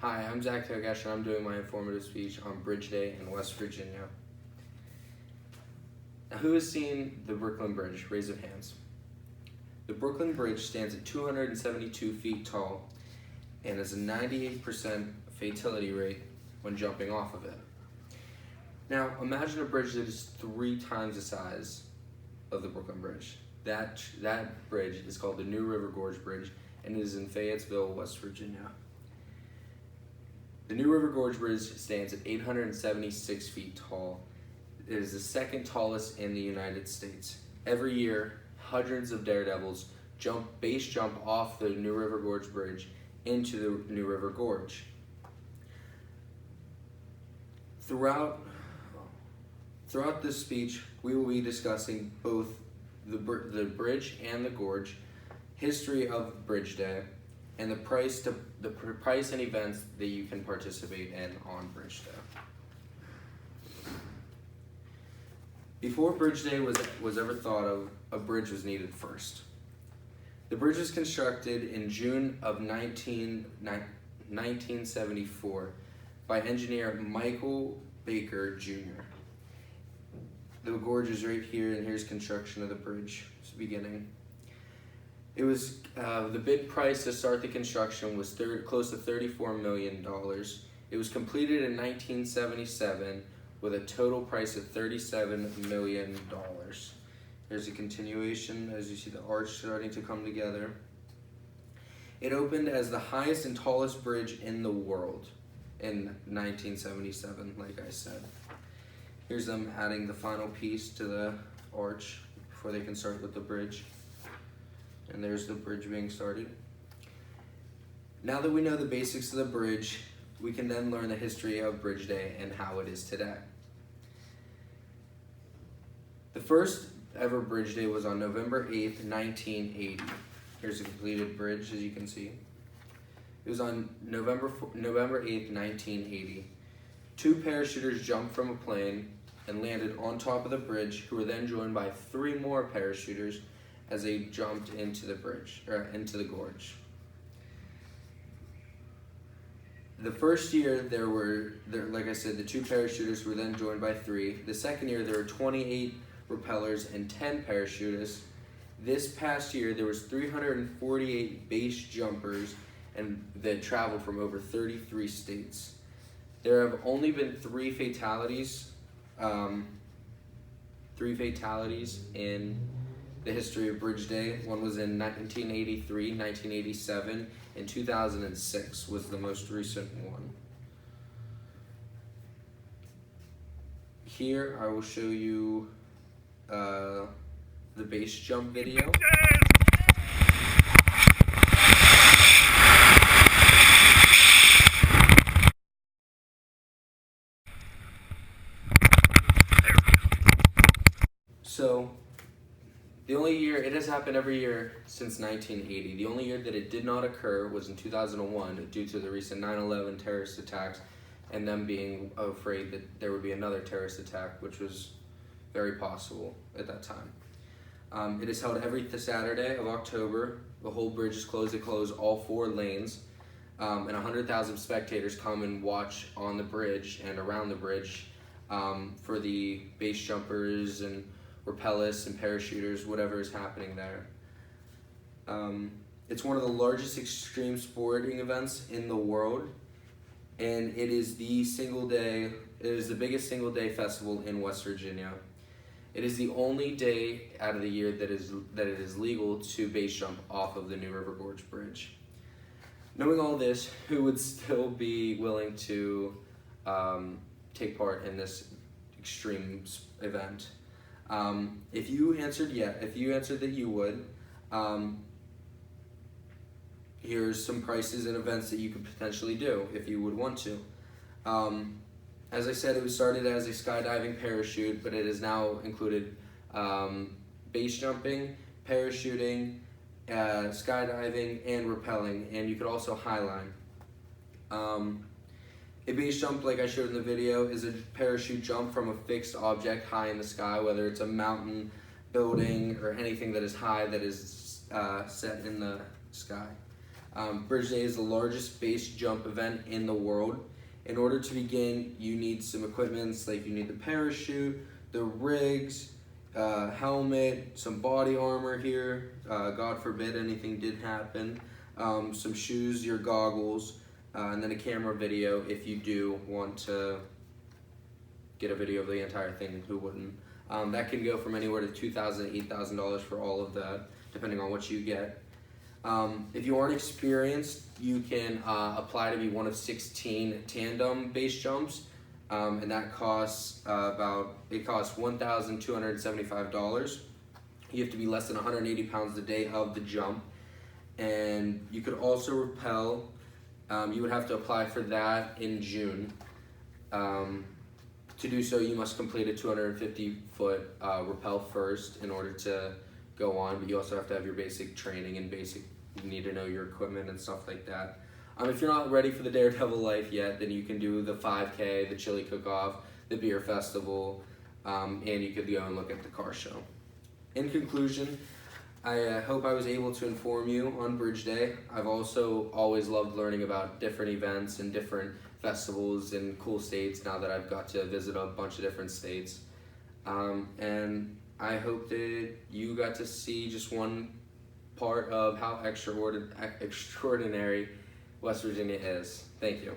Hi, I'm Tokash and I'm doing my informative speech on Bridge Day in West Virginia. Now, who has seen the Brooklyn Bridge? Raise of hands. The Brooklyn Bridge stands at 272 feet tall and has a 98% fatality rate when jumping off of it. Now, imagine a bridge that is 3 times the size of the Brooklyn Bridge. That bridge is called the New River Gorge Bridge and it is in Fayetteville, West Virginia. The New River Gorge Bridge stands at 876 feet tall. It is the second tallest in the United States. Every year, hundreds of daredevils base jump off the New River Gorge Bridge into the New River Gorge. Throughout this speech, we will be discussing both the bridge and the gorge, history of Bridge Day, and the price and events that you can participate in on Bridge Day. Before Bridge Day was ever thought of, a bridge was needed first. The bridge was constructed in June of 1974 by engineer Michael Baker Jr. The gorge is right here, and here's construction of the bridge. It's the beginning. It was the bid price to start the construction was close to $34 million. It was completed in 1977 with a total price of $37 million. There's a continuation as you see the arch starting to come together. It opened as the highest and tallest bridge in the world in 1977, like I said. Here's them adding the final piece to the arch before they can start with the bridge. And there's the bridge being started. Now that we know the basics of the bridge, we can then learn the history of Bridge Day and how it is today. The first ever Bridge Day was on November 8th, 1980. Here's a completed bridge, as you can see. It was on November 8th, 1980. 2 parachuters jumped from a plane and landed on top of the bridge, who were then joined by 3 more parachuters as they jumped into the bridge, or into the gorge. The first year like I said, the 2 parachuters were then joined by 3. The second year there were 28 rappellers and 10 parachutists. This past year there was 348 base jumpers and that traveled from over 33 states. There have only been 3 fatalities. 3 fatalities in the history of Bridge Day. One was in 1983, 1987, and 2006 was the most recent one. Here I will show you the base jump video. So, the only year, it has happened every year since 1980. The only year that it did not occur was in 2001 due to the recent 9/11 terrorist attacks and them being afraid that there would be another terrorist attack, which was very possible at that time. It is held every Saturday of October. The whole bridge is closed. They close all 4 lanes, and 100,000 spectators come and watch on the bridge and around the bridge for the base jumpers and rappellists and parachuters, whatever is happening there. It's one of the largest extreme sporting events in the world, and it is the biggest single day festival in West Virginia. It is the only day out of the year that it is legal to base jump off of the New River Gorge Bridge. Knowing all this, who would still be willing to take part in this extreme event? If you answered that you would, here's some prices and events that you could potentially do if you would want to. As I said, it was started as a skydiving parachute, but it has now included base jumping, parachuting, skydiving, and rappelling, and you could also highline. A base jump, like I showed in the video, is a parachute jump from a fixed object high in the sky, whether it's a mountain, building, or anything that is high that is set in the sky. Bridge Day is the largest base jump event in the world. In order to begin, you need some equipments, like you need the parachute, the rigs, helmet, some body armor here, God forbid anything did happen, some shoes, your goggles, and then a camera video if you do want to get a video of the entire thing, who wouldn't? That can go from anywhere to $2,000 to $8,000 for all of that, depending on what you get. If you aren't experienced, you can apply to be one of 16 tandem base jumps, and that costs $1,275. You have to be less than 180 pounds the day of the jump, and you could also rappel. You would have to apply for that in June. To do so, you must complete a 250-foot rappel first in order to go on, but you also have to have your basic training and you need to know your equipment and stuff like that. If you're not ready for the Daredevil life yet, then you can do the 5K, the chili cook-off, the beer festival, and you could go and look at the car show. In conclusion, I hope I was able to inform you on Bridge Day. I've also always loved learning about different events and different festivals in cool states now that I've got to visit a bunch of different states. And I hope that you got to see just one part of how extraordinary West Virginia is. Thank you.